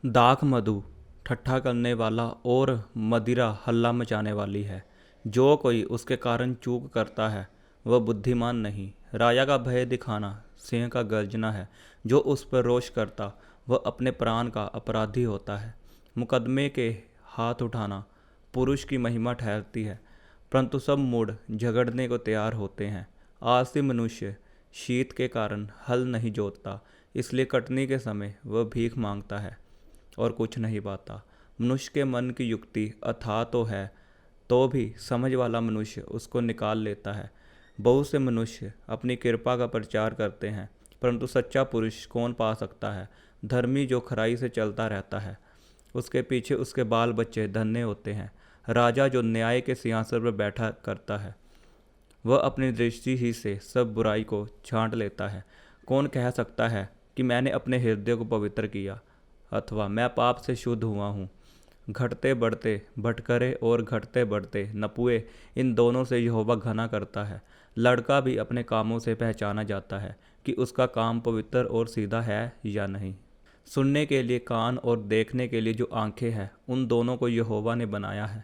दाख मधु ठट्ठा करने वाला और मदिरा हल्ला मचाने वाली है। जो कोई उसके कारण चूक करता है वह बुद्धिमान नहीं। राजा का भय दिखाना सिंह का गर्जना है। जो उस पर रोष करता वह अपने प्राण का अपराधी होता है। मुकदमे के हाथ उठाना पुरुष की महिमा ठहरती है, परंतु सब मूड झगड़ने को तैयार होते हैं। आलसी मनुष्य शीत के कारण हल नहीं जोतता, इसलिए कटनी के समय वह भीख मांगता है और कुछ नहीं पाता। मनुष्य के मन की युक्ति अथाह तो है, तो भी समझ वाला मनुष्य उसको निकाल लेता है। बहुत से मनुष्य अपनी कृपा का प्रचार करते हैं, परंतु सच्चा पुरुष कौन पा सकता है। धर्मी जो खराई से चलता रहता है, उसके पीछे उसके बाल बच्चे धन्य होते हैं। राजा जो न्याय के सिंहासन पर बैठा करता है, वह अपनी दृष्टि ही से सब बुराई को छांट लेता है। कौन कह सकता है कि मैंने अपने हृदय को पवित्र किया, अथवा मैं पाप से शुद्ध हुआ हूँ। घटते बढ़ते भटकरे और घटते बढ़ते नपुए, इन दोनों से यहोवा घना करता है। लड़का भी अपने कामों से पहचाना जाता है कि उसका काम पवित्र और सीधा है या नहीं। सुनने के लिए कान और देखने के लिए जो आंखें हैं, उन दोनों को यहोवा ने बनाया है।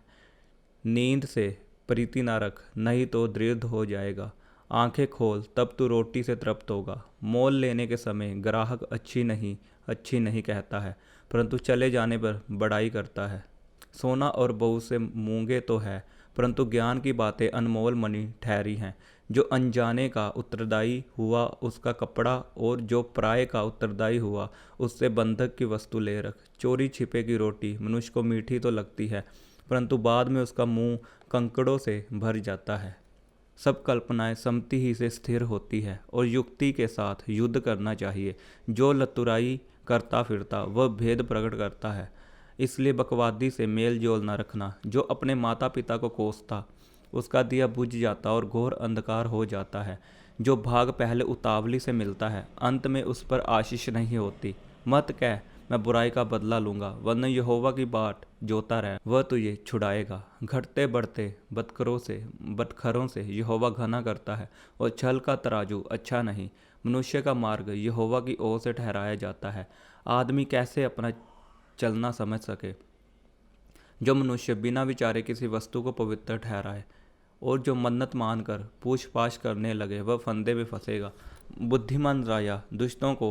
नींद से प्रीति न रख, नहीं तो दृढ़ हो जाएगा। आंखें खोल, तब तू रोटी से तृप्त होगा। मोल लेने के समय ग्राहक अच्छी नहीं कहता है, परंतु चले जाने पर बड़ाई करता है। सोना और बहू से मूंगे तो है, परंतु ज्ञान की बातें अनमोल मणि ठहरी हैं। जो अनजाने का उत्तरदायी हुआ उसका कपड़ा, और जो पराये का उत्तरदायी हुआ उससे बंधक की वस्तु ले रख। चोरी छिपे की रोटी मनुष्य को मीठी तो लगती है, परंतु बाद में उसका मुंह कंकड़ों से भर जाता है। सब कल्पनाएं सम्मति ही से स्थिर होती है, और युक्ति के साथ युद्ध करना चाहिए। जो लतुराई करता फिरता वह भेद प्रकट करता है, इसलिए बकवादी से मेल जोल न रखना। जो अपने माता पिता को कोसता उसका दिया बुझ जाता और घोर अंधकार हो जाता है। जो भाग पहले उतावली से मिलता है, अंत में उस पर आशीष नहीं होती। मत कह मैं बुराई का बदला लूंगा, वरना यहोवा की बाट जोता रह, वह तुझे छुड़ाएगा। घटते बढ़ते बटखरों से यहोवा घना करता है, और छल का तराजू अच्छा नहीं। मनुष्य का मार्ग यहोवा की ओर से ठहराया जाता है। आदमी कैसे अपना चलना समझ सके। जो मनुष्य बिना विचारे किसी वस्तु को पवित्र ठहराए, और जो मन्नत मानकर पूछ पाछ करने लगे, वह फंदे में फंसेगा। बुद्धिमान राजा दुष्टों को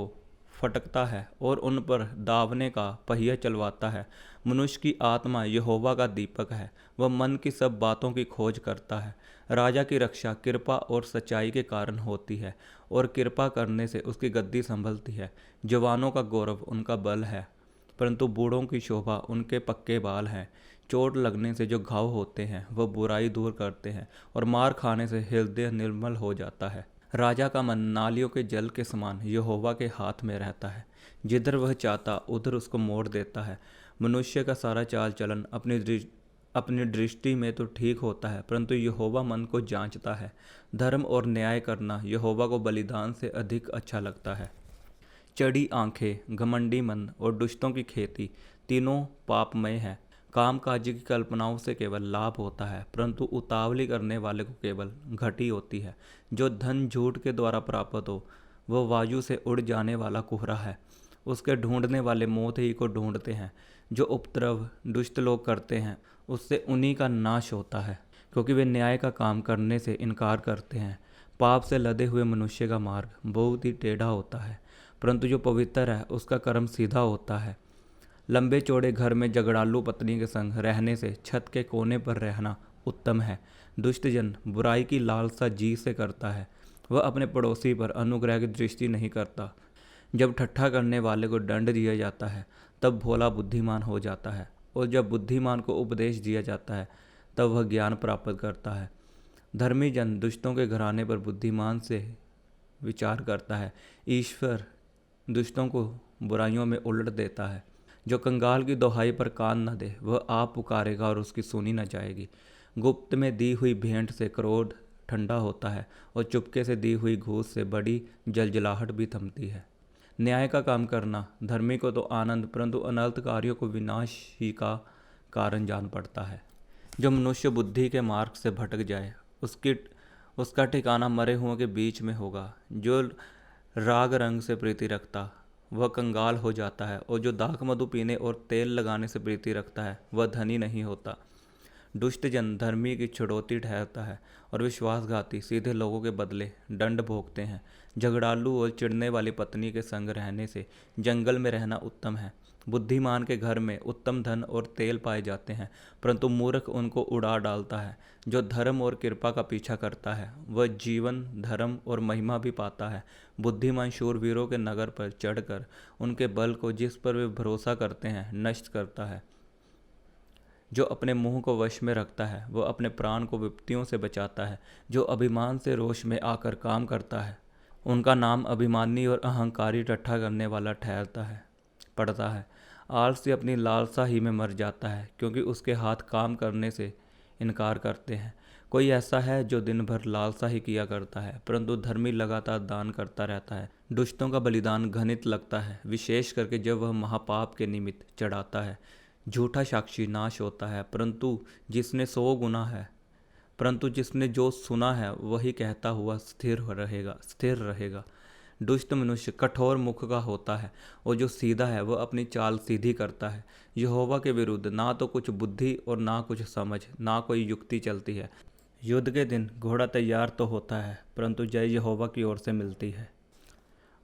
फटकता है और उन पर दावने का पहिया चलवाता है। मनुष्य की आत्मा यहोवा का दीपक है, वह मन की सब बातों की खोज करता है। राजा की रक्षा कृपा और सच्चाई के कारण होती है, और कृपा करने से उसकी गद्दी संभलती है। जवानों का गौरव उनका बल है, परंतु बूढ़ों की शोभा उनके पक्के बाल हैं। चोट लगने से जो घाव होते हैं वह बुराई दूर करते हैं, और मार खाने से हृदय निर्मल हो जाता है। राजा का मन नालियों के जल के समान यहोवा के हाथ में रहता है। जिधर वह चाहता उधर उसको मोड़ देता है। मनुष्य का सारा चाल चलन अपनी दृष्टि में तो ठीक होता है, परंतु यहोवा मन को जांचता है। धर्म और न्याय करना यहोवा को बलिदान से अधिक अच्छा लगता है। चढ़ी आंखें, घमंडी मन और दुष्टों की खेती तीनों पापमय है। कामकाजी की कल्पनाओं से केवल लाभ होता है, परंतु उतावली करने वाले को केवल घटी होती है। जो धन झूठ के द्वारा प्राप्त हो, वह वायु से उड़ जाने वाला कुहरा है। उसके ढूंढने वाले मौत ही को ढूंढते हैं। जो उपद्रव दुष्ट लोग करते हैं, उससे उन्हीं का नाश होता है, क्योंकि वे न्याय का काम करने से इनकार करते हैं। पाप से लदे हुए मनुष्य का मार्ग बहुत ही टेढ़ा होता है, परंतु जो पवित्र है उसका कर्म सीधा होता है। लंबे चौड़े घर में झगड़ालू पत्नी के संग रहने से छत के कोने पर रहना उत्तम है। दुष्ट जन बुराई की लालसा जी से करता है, वह अपने पड़ोसी पर अनुग्रह की दृष्टि नहीं करता। जब ठट्ठा करने वाले को दंड दिया जाता है, तब भोला बुद्धिमान हो जाता है, और जब बुद्धिमान को उपदेश दिया जाता है, तब वह ज्ञान प्राप्त करता है। धर्मी जन दुष्टों के घराने पर बुद्धिमान से विचार करता है। ईश्वर दुष्टों को बुराइयों में उलट देता है। जो कंगाल की दोहाई पर कान न दे, वह आप पुकारेगा और उसकी सुनी न जाएगी। गुप्त में दी हुई भेंट से क्रोध ठंडा होता है, और चुपके से दी हुई घूस से बड़ी जलजलाहट भी थमती है। न्याय का काम करना धर्मी को तो आनंद, परंतु अनर्थकारियों को विनाश ही का कारण जान पड़ता है। जो मनुष्य बुद्धि के मार्ग से भटक जाए, उसका ठिकाना मरे हुओं के बीच में होगा। जो राग रंग से प्रीति रखता वह कंगाल हो जाता है, और जो दाख मधु पीने और तेल लगाने से प्रीति रखता है वह धनी नहीं होता। दुष्ट जन धर्मी की छुड़ौती ठहरता है, और विश्वासघाती सीधे लोगों के बदले दंड भोगते हैं। झगड़ालू और चिढ़ने वाली पत्नी के संग रहने से जंगल में रहना उत्तम है। बुद्धिमान के घर में उत्तम धन और तेल पाए जाते हैं, परंतु मूर्ख उनको उड़ा डालता है। जो धर्म और कृपा का पीछा करता है वह जीवन, धर्म और महिमा भी पाता है। बुद्धिमान शूरवीरों के नगर पर चढ़कर उनके बल को, जिस पर वे भरोसा करते हैं, नष्ट करता है। जो अपने मुंह को वश में रखता है वह अपने प्राण को विपत्तियों से बचाता है। जो अभिमान से रोष में आकर काम करता है उनका नाम अभिमानी और अहंकारी टट्ठा करने वाला ठहरता है पड़ता है। आलसी अपनी लालसा ही में मर जाता है, क्योंकि उसके हाथ काम करने से इनकार करते हैं। कोई ऐसा है जो दिन भर लालसा ही किया करता है, परंतु धर्मी लगातार दान करता रहता है। दुष्टों का बलिदान घनित लगता है, विशेष करके जब वह महापाप के निमित्त चढ़ाता है। झूठा साक्षी नाश होता है, परंतु जिसने जो सुना है वही कहता हुआ स्थिर रहेगा। दुष्ट मनुष्य कठोर मुख का होता है, और जो सीधा है वह अपनी चाल सीधी करता है। यहोवा के विरुद्ध ना तो कुछ बुद्धि और ना कुछ समझ, ना कोई युक्ति चलती है। युद्ध के दिन घोड़ा तैयार तो होता है, परंतु जय यहोवा की ओर से मिलती है।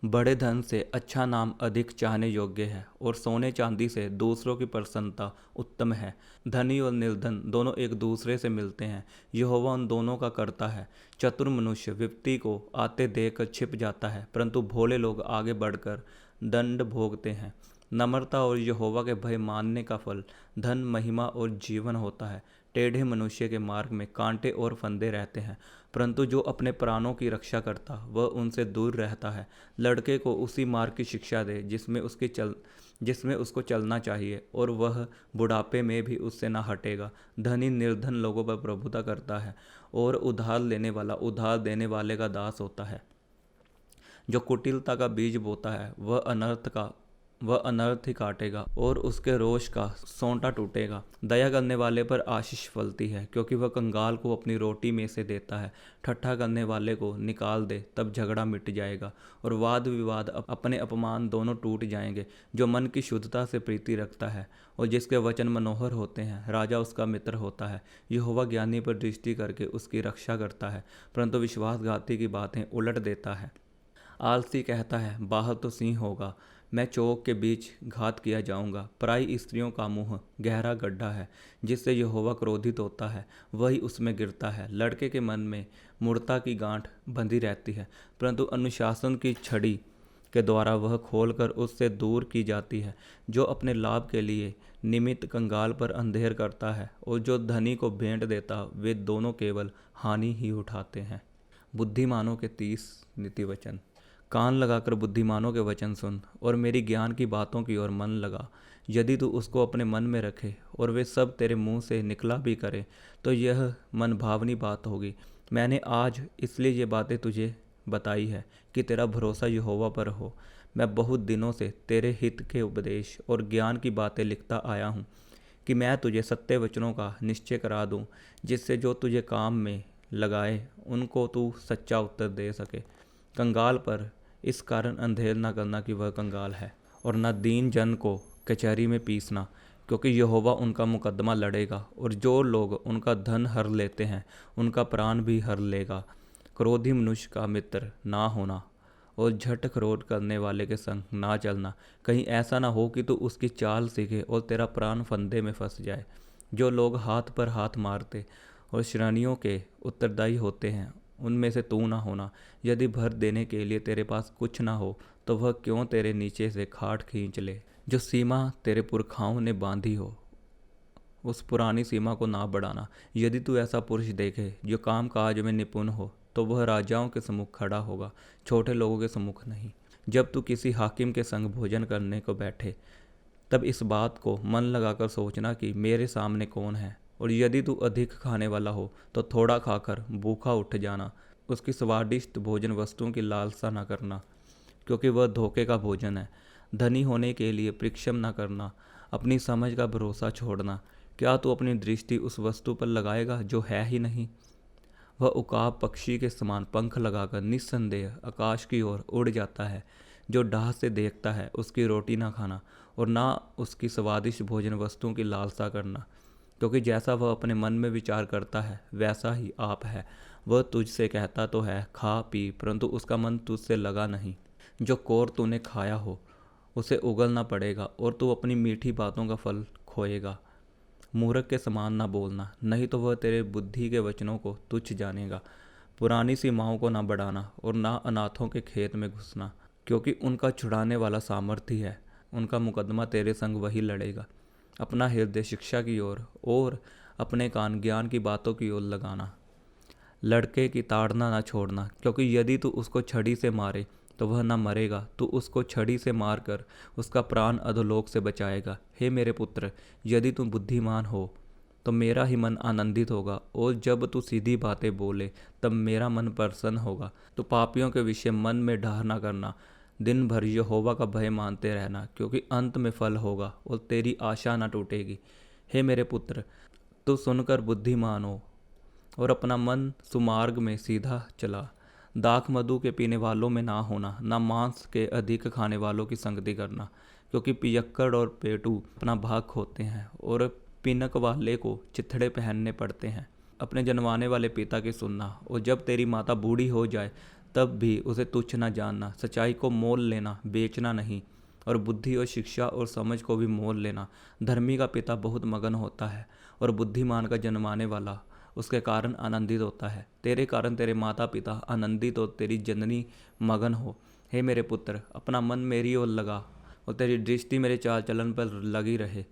बड़े धन से अच्छा नाम अधिक चाहने योग्य है, और सोने चांदी से दूसरों की प्रसन्नता उत्तम है। धनी और निर्धन दोनों एक दूसरे से मिलते हैं, यहोवा उन दोनों का करता है। चतुर मनुष्य विपत्ति को आते देखकर छिप जाता है, परंतु भोले लोग आगे बढ़कर दंड भोगते हैं। नम्रता और यहोवा के भय मानने का फल धन, महिमा और जीवन होता है। टेढ़े मनुष्य के मार्ग में कांटे और फंदे रहते हैं, परंतु जो अपने प्राणों की रक्षा करता वह उनसे दूर रहता है। लड़के को उसी मार्ग की शिक्षा दे जिसमें उसको चलना चाहिए, और वह बुढ़ापे में भी उससे ना हटेगा। धनी निर्धन लोगों पर प्रभुता करता है, और उधार लेने वाला उधार देने वाले का दास होता है। जो कुटिलता का बीज बोता है वह अनर्थ ही काटेगा, और उसके रोष का सोंटा टूटेगा। दया करने वाले पर आशीष फलती है, क्योंकि वह कंगाल को अपनी रोटी में से देता है। ठट्ठा करने वाले को निकाल दे, तब झगड़ा मिट जाएगा, और वाद विवाद अपने अपमान दोनों टूट जाएंगे। जो मन की शुद्धता से प्रीति रखता है और जिसके वचन मनोहर होते हैं, राजा उसका मित्र होता है। यहोवा ज्ञानी पर दृष्टि करके उसकी रक्षा करता है, परंतु विश्वासघाती की बातें उलट देता है। आलसी कहता है, बाहर तो सिंह होगा, मैं चौक के बीच घात किया जाऊंगा। पराई स्त्रियों का मुंह गहरा गड्ढा है, जिससे यहोवा क्रोधित होता है वही उसमें गिरता है। लड़के के मन में मूर्ता की गांठ बंधी रहती है, परंतु अनुशासन की छड़ी के द्वारा वह खोलकर उससे दूर की जाती है। जो अपने लाभ के लिए निमित्त कंगाल पर अंधेर करता है और जो धनी को भेंट देता, वे दोनों केवल हानि ही उठाते हैं। बुद्धिमानों के 30 नीति वचन। कान लगाकर बुद्धिमानों के वचन सुन, और मेरी ज्ञान की बातों की ओर मन लगा। यदि तू उसको अपने मन में रखे और वे सब तेरे मुंह से निकला भी करे, तो यह मन भावनी बात होगी। मैंने आज इसलिए ये बातें तुझे बताई है कि तेरा भरोसा यहोवा पर हो। मैं बहुत दिनों से तेरे हित के उपदेश और ज्ञान की बातें लिखता आया हूँ, कि मैं तुझे सत्य वचनों का निश्चय करा दूँ, जिससे जो तुझे काम में लगाए उनको तू सच्चा उत्तर दे सके। कंगाल पर इस कारण अंधेर न करना कि वह कंगाल है, और न दीन जन को कचहरी में पीसना, क्योंकि यहोवा उनका मुकदमा लड़ेगा, और जो लोग उनका धन हर लेते हैं उनका प्राण भी हर लेगा। क्रोधी मनुष्य का मित्र ना होना, और झट क्रोध करने वाले के संग ना चलना, कहीं ऐसा ना हो कि तू उसकी चाल सीखे और तेरा प्राण फंदे में फंस जाए। जो लोग हाथ पर हाथ मारते और श्रेणियों के उत्तरदायी होते हैं, उनमें से तू ना होना। यदि भर देने के लिए तेरे पास कुछ ना हो, तो वह क्यों तेरे नीचे से खाट खींच ले। जो सीमा तेरे पुरखाओं ने बांधी हो, उस पुरानी सीमा को ना बढ़ाना। यदि तू ऐसा पुरुष देखे जो काम काज में निपुण हो, तो वह राजाओं के सम्मुख खड़ा होगा, छोटे लोगों के सम्मुख नहीं। जब तू किसी हाकिम के संग भोजन करने को बैठे, तब इस बात को मन लगाकर सोचना कि मेरे सामने कौन है, और यदि तू अधिक खाने वाला हो तो थोड़ा खाकर भूखा उठ जाना। उसकी स्वादिष्ट भोजन वस्तुओं की लालसा न करना, क्योंकि वह धोखे का भोजन है। धनी होने के लिए परिश्रम न करना, अपनी समझ का भरोसा छोड़ना। क्या तू अपनी दृष्टि उस वस्तु पर लगाएगा जो है ही नहीं? वह उकाब पक्षी के समान पंख लगाकर निस्संदेह आकाश की ओर उड़ जाता है। जो डाह से देखता है उसकी रोटी ना खाना और ना उसकी स्वादिष्ट भोजन वस्तुओं की लालसा करना, क्योंकि जैसा वह अपने मन में विचार करता है वैसा ही आप है। वह तुझसे कहता तो है खा पी, परंतु उसका मन तुझसे लगा नहीं। जो कोर तूने खाया हो उसे उगलना पड़ेगा और तू अपनी मीठी बातों का फल खोएगा। मूर्ख के समान ना बोलना, नहीं तो वह तेरे बुद्धि के वचनों को तुच्छ जानेगा। पुरानी सीमाओं को ना बढ़ाना और ना अनाथों के खेत में घुसना, क्योंकि उनका छुड़ाने वाला सामर्थ्य है, उनका मुकदमा तेरे संग वही लड़ेगा। अपना हृदय शिक्षा की ओर और अपने कान ज्ञान की बातों की ओर लगाना। लड़के की ताड़ना ना छोड़ना, क्योंकि यदि तू उसको छड़ी से मारे तो वह न मरेगा, तू उसको छड़ी से मारकर उसका प्राण अधोलोक से बचाएगा। हे मेरे पुत्र, यदि तू बुद्धिमान हो तो मेरा ही मन आनंदित होगा, और जब तू सीधी बातें बोले तब मेरा मन प्रसन्न होगा। तो पापियों के विषय मन में डाह न करना, दिन भर यहोवा का भय मानते रहना, क्योंकि अंत में फल होगा और तेरी आशा न टूटेगी। हे मेरे पुत्र, तू सुनकर बुद्धिमान हो और अपना मन सुमार्ग में सीधा चला। दाख मधु के पीने वालों में ना होना, ना मांस के अधिक खाने वालों की संगति करना, क्योंकि पियक्कड़ और पेटू अपना भाग खोते हैं और पिनक वाले को चिथड़े पहनने पड़ते हैं। अपने जनवाने वाले पिता की सुनना, और जब तेरी माता बूढ़ी हो जाए तब भी उसे तुच्छ न जानना। सच्चाई को मोल लेना, बेचना नहीं, और बुद्धि और शिक्षा और समझ को भी मोल लेना। धर्मी का पिता बहुत मगन होता है और बुद्धिमान का जन्माने वाला उसके कारण आनंदित होता है। तेरे कारण तेरे माता पिता आनंदित और तेरी जननी मगन हो। हे मेरे पुत्र, अपना मन मेरी ओर लगा और तेरी दृष्टि मेरे चाल चलन पर लगी रहे।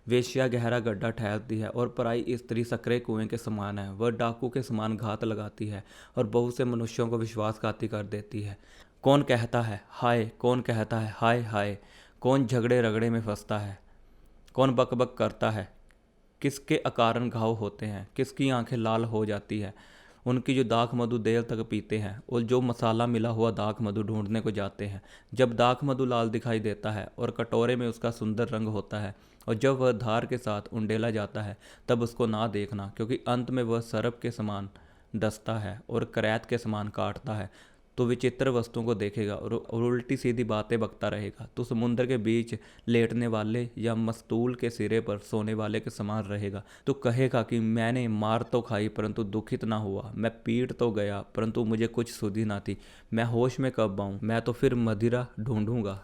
वेश्या गहरा गड्ढा ठहरती है और पराई स्त्री सकरे कुएं के समान है। वह डाकू के समान घात लगाती है और बहुत से मनुष्यों को विश्वासघाती कर देती है। कौन कहता है हाय, कौन कहता है हाय हाय, कौन झगड़े रगड़े में फंसता है, कौन बकबक करता है, किसके अकारण घाव होते हैं, किसकी आंखें लाल हो जाती है। उनकी जो दाख मधु देर तक पीते हैं और जो मसाला मिला हुआ दाख मधु ढूंढने को जाते हैं। जब दाख मधु लाल दिखाई देता है और कटोरे में उसका सुंदर रंग होता है, और जब वह धार के साथ उंडेला जाता है, तब उसको ना देखना, क्योंकि अंत में वह सरप के समान डसता है और करैत के समान काटता है। तो विचित्र वस्तुओं को देखेगा और उल्टी सीधी बातें बकता रहेगा। तो समुद्र के बीच लेटने वाले या मस्तूल के सिरे पर सोने वाले के समान रहेगा। तो कहेगा कि मैंने मार तो खाई परंतु दुखित ना हुआ, मैं पीट तो गया परंतु मुझे कुछ सुधि ना थी, मैं होश में कब आऊँ, मैं तो फिर मदिरा ढूंढूंगा।